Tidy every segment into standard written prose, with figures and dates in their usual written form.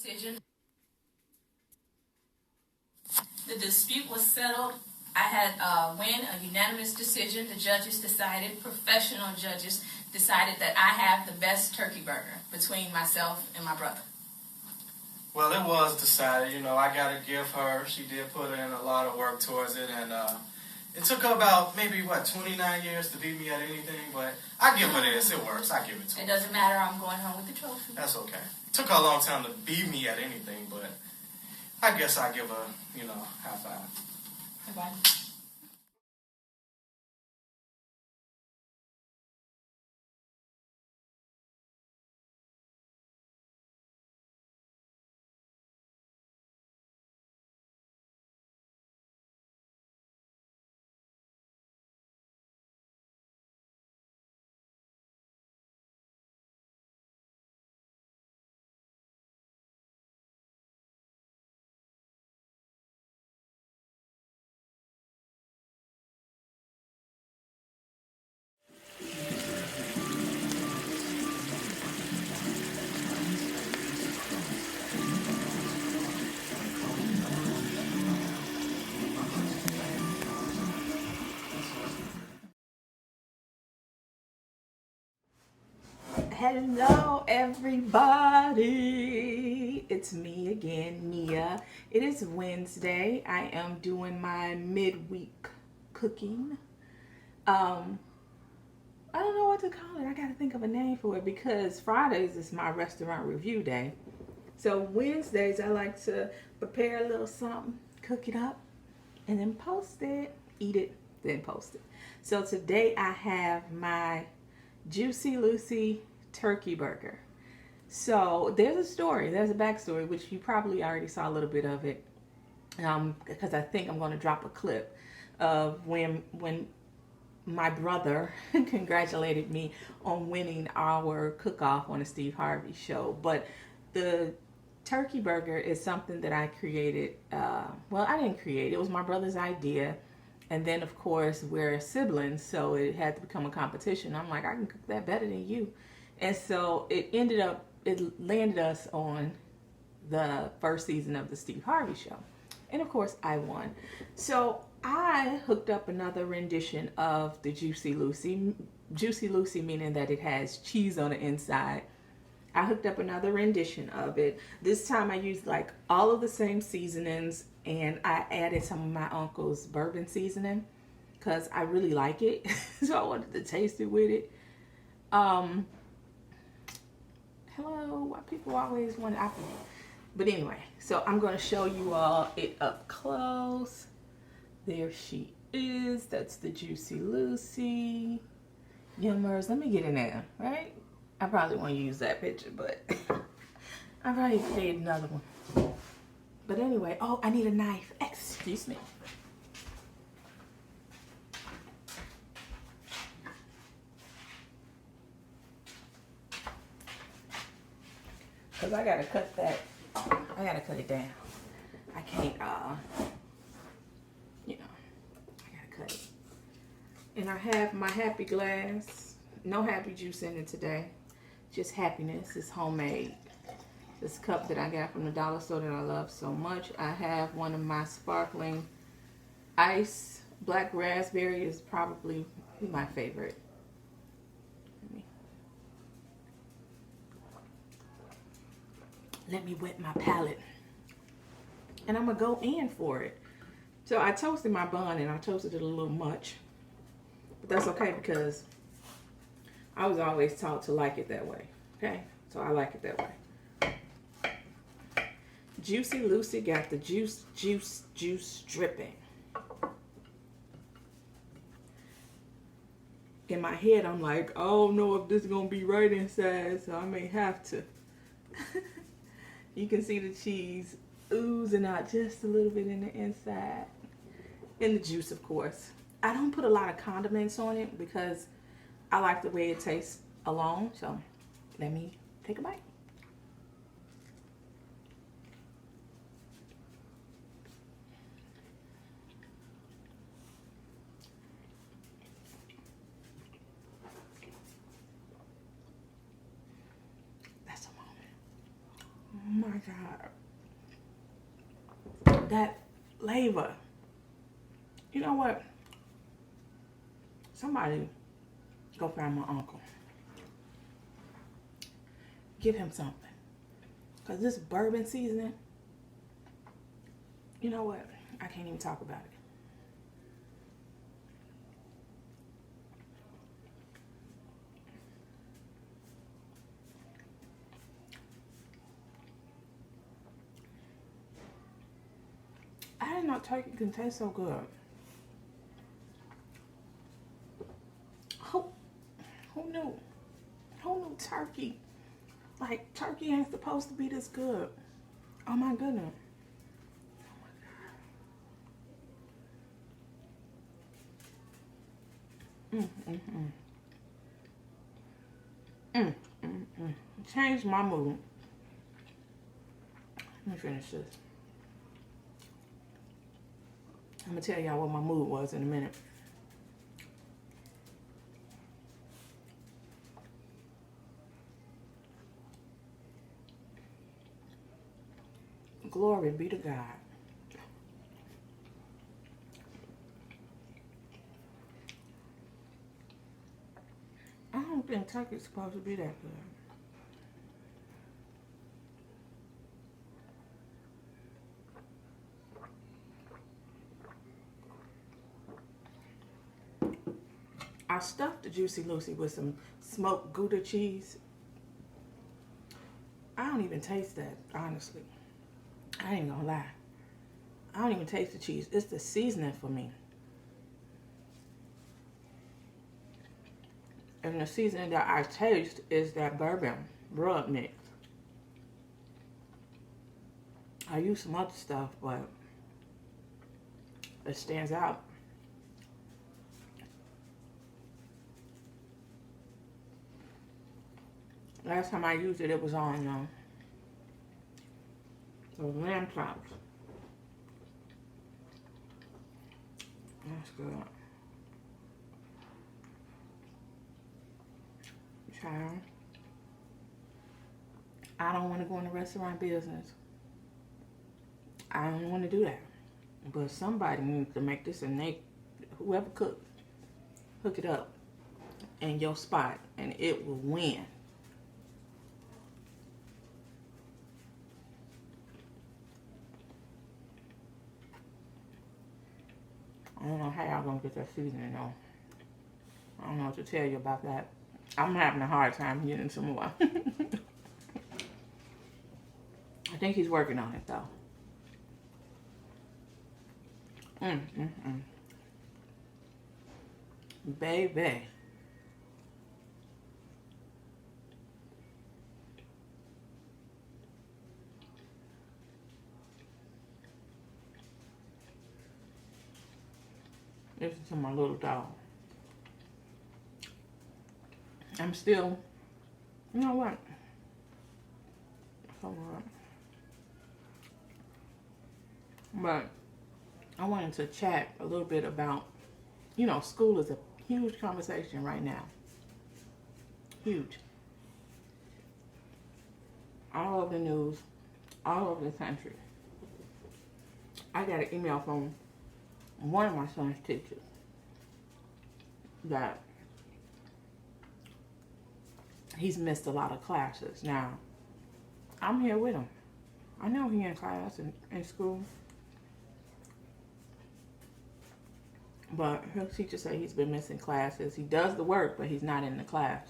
decision. The dispute was settled. I had a win, a unanimous decision. The judges decided, professional judges decided that I have the best turkey burger between myself and my brother. Well, it was decided. You know, I got to give her. She did put in a lot of work towards it, and it took her about maybe 29 years to beat me at anything. But I give her this. It works. I give it to her. It doesn't matter. I'm going home with the trophy. That's okay. It took her a long time to beat me at anything, but I guess I give her, high five. High five. Hello everybody, it's me again, Mia. It is Wednesday. I am doing my midweek cooking. I don't know what to call it. I gotta think of a name for it because Fridays is my restaurant review day. So Wednesdays I like to prepare a little something, cook it up, and then post it. Eat it, then post it. So today I have my Juicy Lucy turkey burger. So there's a story, there's a backstory, which you probably already saw a little bit of it, because I think I'm going to drop a clip of when my brother congratulated me on winning our cook-off on the Steve Harvey show. But the turkey burger is something that I created. Well, I didn't create it. It was my brother's idea. And then, of course, we're siblings, so it had to become a competition. I'm like, I can cook that better than you. And so it landed us on the first season of the Steve Harvey show. And of course, I won. So I hooked up another rendition of the Juicy Lucy. Juicy Lucy meaning that it has cheese on the inside. I hooked up another rendition of it. This time I used like all of the same seasonings, and I added some of my uncle's bourbon seasoning because I really like it. So I wanted to taste it with it. Hello, why people always want to, but anyway, so I'm going to show you all it up close. There she is. That's the Juicy Lucy. Yummers, let me get in there, right? I probably won't use that picture, but I probably create another one. But anyway, oh, I need a knife. Excuse me. Because I got to cut that. I got to cut it down. I can't, I got to cut it. And I have my happy glass. No happy juice in it today. Just happiness. It's homemade. This cup that I got from the dollar store that I love so much. I have one of my sparkling ice. Black raspberry is probably my favorite. Let me wet my palate. And I'm going to go in for it. So I toasted my bun, and I toasted it a little much. But that's okay because I was always taught to like it that way. Okay? So I like it that way. Juicy Lucy got the juice dripping. In my head, I'm like, I don't know if this is going to be right inside, so I may have to. You can see the cheese oozing out just a little bit in the inside. And the juice, of course. I don't put a lot of condiments on it because I like the way it tastes alone. So let me take a bite. That's a moment. My my God. That flavor. You know what? Somebody go find my uncle. Give him something. Because this bourbon seasoning, you know what? I can't even talk about it. I didn't know turkey can taste so good. Who knew? Who knew turkey? Like, turkey ain't supposed to be this good. Oh my goodness. Changed my mood. Let me finish this. I'm gonna tell y'all what my mood was in a minute. Glory be to God. I don't think turkey's supposed to be that good. I stuffed the Juicy Lucy with some smoked Gouda cheese. I don't even taste that, honestly. I ain't gonna lie. I don't even taste the cheese. It's the seasoning for me. And the seasoning that I taste is that bourbon rub mix. I use some other stuff, but it stands out. Last time I used it, it was on those lamb chops. That's good. Child, I don't want to go in the restaurant business. I don't want to do that. But somebody needs to make this, and whoever cooks, hook it up in your spot, and it will win. I don't know how y'all gonna get that seasoning though. I don't know what to tell you about that. I'm having a hard time getting some more. I think he's working on it though. Baby. Listen to my little dog. I'm still, you know what? But I wanted to chat a little bit about, school is a huge conversation right now. Huge. All over the news, all over the country. I got an email from one of my son's teachers that he's missed a lot of classes. Now, I'm here with him. I know he in class in school. But his teacher said he's been missing classes. He does the work, but he's not in the class.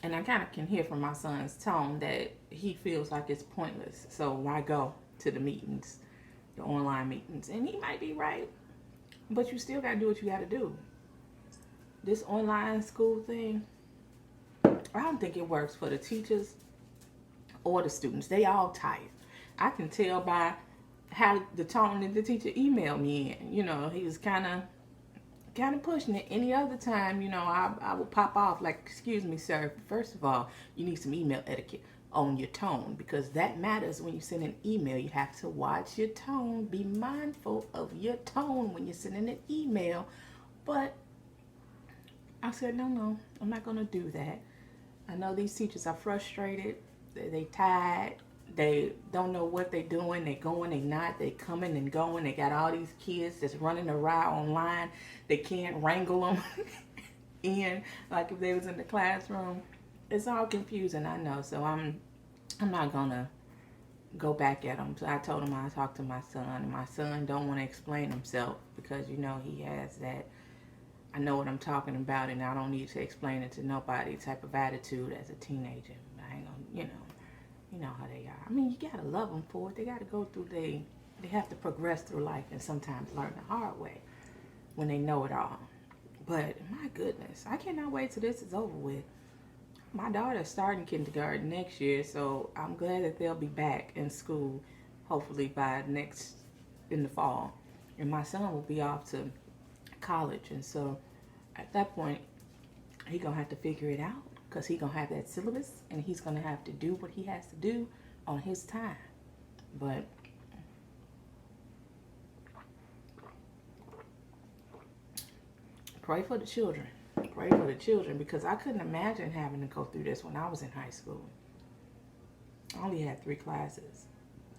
And I kind of can hear from my son's tone that he feels like it's pointless. So why go to the meetings, the online meetings? And he might be right. But you still got to do what you got to do. This online school thing, I don't think it works for the teachers or the students. They all tired. I can tell by how the tone that the teacher emailed me in. He was kind of pushing it. Any other time, I would pop off like, excuse me, sir. First of all, you need some email etiquette on your tone, because that matters when you send an email. You have to watch your tone. Be mindful of your tone when you're sending an email. But I said, no, I'm not going to do that. I know these teachers are frustrated. They tired. They don't know what they're doing. They going, they not. They coming and going. They got all these kids that's running around online. They can't wrangle them in like if they was in the classroom. It's all confusing, I know. So I'm not gonna go back at him. So I told him I talked to my son, and my son don't want to explain himself because you know he has that I know what I'm talking about and I don't need to explain it to nobody type of attitude as a teenager. I ain't gonna, you know how they are. I mean, you gotta love them for it. They gotta go through they have to progress through life and sometimes learn the hard way when they know it all. But my goodness, I cannot wait till this is over with. My daughter's starting kindergarten next year, so I'm glad that they'll be back in school, hopefully in the fall. And my son will be off to college, and so at that point, he gonna have to figure it out because he gonna have that syllabus, and he's gonna have to do what he has to do on his time. But pray for the children. Pray for the children because I couldn't imagine having to go through this when I was in high school. I only had 3 classes.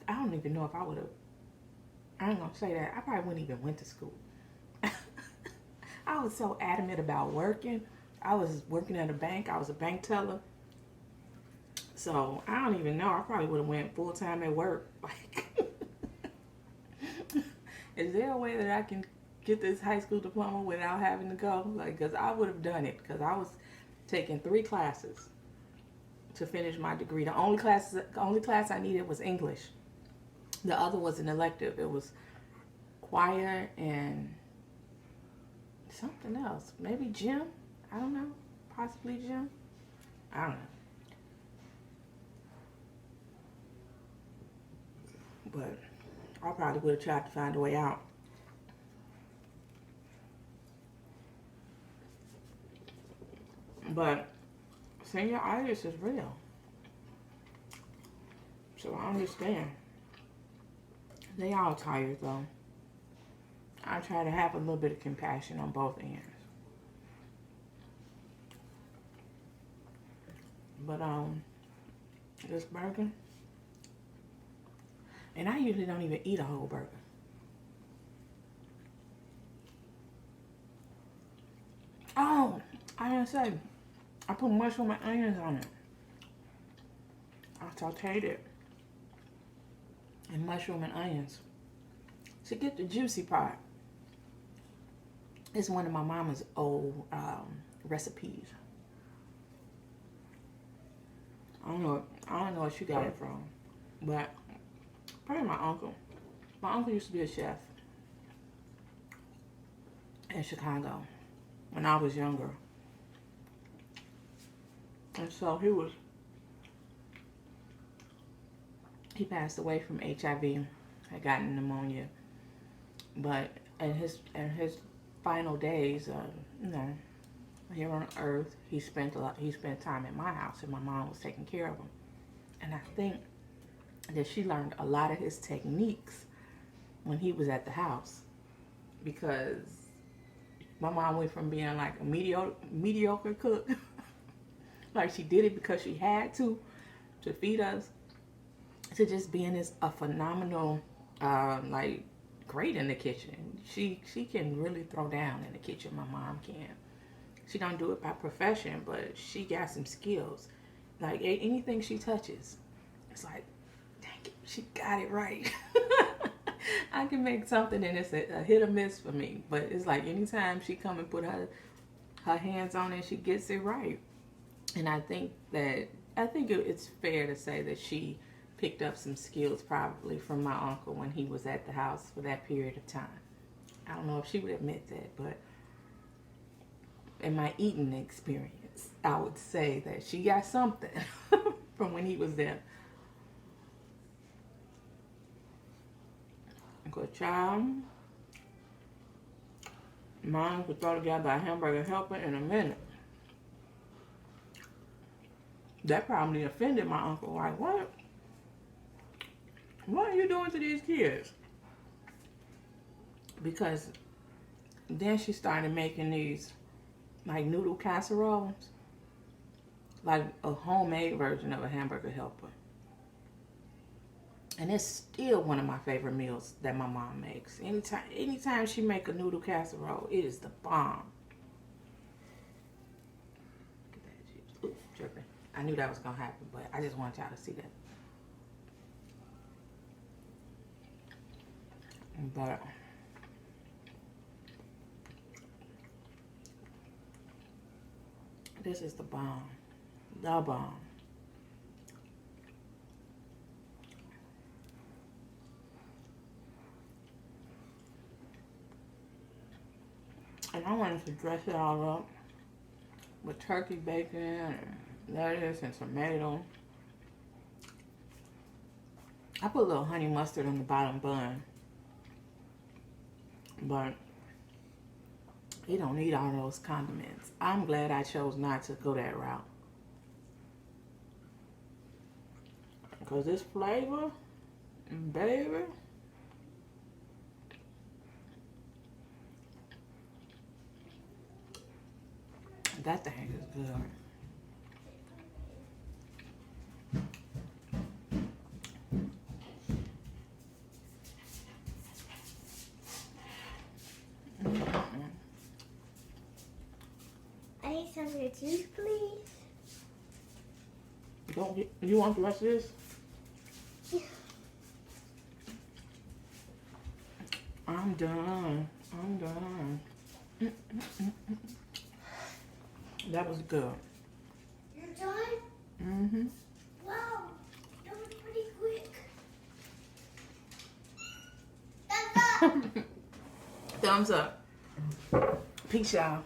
I don't even know if I would have, I ain't gonna say that, I probably wouldn't even went to school. I was so adamant about working. I was working at a bank. I was a bank teller. So I don't even know. I probably would have went full time at work. Like, is there a way that I can get this high school diploma without having to go? Like, cause I would have done it. Cause I was taking 3 classes to finish my degree. The only class I needed was English. The other was an elective. It was choir and something else. Maybe gym. I don't know. Possibly gym. I don't know. But I probably would have tried to find a way out. But senioritis is real. So I understand. They all tired though. I try to have a little bit of compassion on both ends. But this burger, and I usually don't even eat a whole burger. Oh, I didn't say, I put mushroom and onions on it. I sauteed it in mushroom and onions to get the juicy part. It's one of my mama's old recipes. I don't know where she got it from, but probably my uncle. My uncle used to be a chef in Chicago when I was younger. And so he passed away from HIV, had gotten pneumonia. But in his final days, here on earth, he spent time at my house, and my mom was taking care of him. And I think that she learned a lot of his techniques when he was at the house, because my mom went from being like a mediocre cook, like she did it because she had to feed us, to just being a phenomenal, like great in the kitchen. She can really throw down in the kitchen. My mom can. She don't do it by profession, but she got some skills. Like anything she touches, it's like, dang it, she got it right. I can make something and it's a hit or miss for me. But it's like anytime she come and put her hands on it, she gets it right. And I think it's fair to say that she picked up some skills probably from my uncle when he was at the house for that period of time. I don't know if she would admit that, but in my eating experience, I would say that she got something from when he was there. Good child. Mom could throw together a hamburger helper in a minute. That probably offended my uncle. Like, what? What are you doing to these kids? Because then she started making these like noodle casseroles, like a homemade version of a hamburger helper. And it's still one of my favorite meals that my mom makes. Anytime she make a noodle casserole, it is the bomb. Look at that juice. Ooh, tripping. I knew that was gonna happen, but I just wanted y'all to see that. But this is the bomb. The bomb. And I wanted to dress it all up with turkey bacon and lettuce and tomato. I put a little honey mustard on the bottom bun, but you don't need all those condiments. I'm glad I chose not to go that route, because this flavor, baby, that thing is good. I need some of your juice, please. You want the rest of this? Yeah. I'm done. That was good. You're done? Mm-hmm. Wow, that was pretty quick. Thumbs up. Peace, y'all.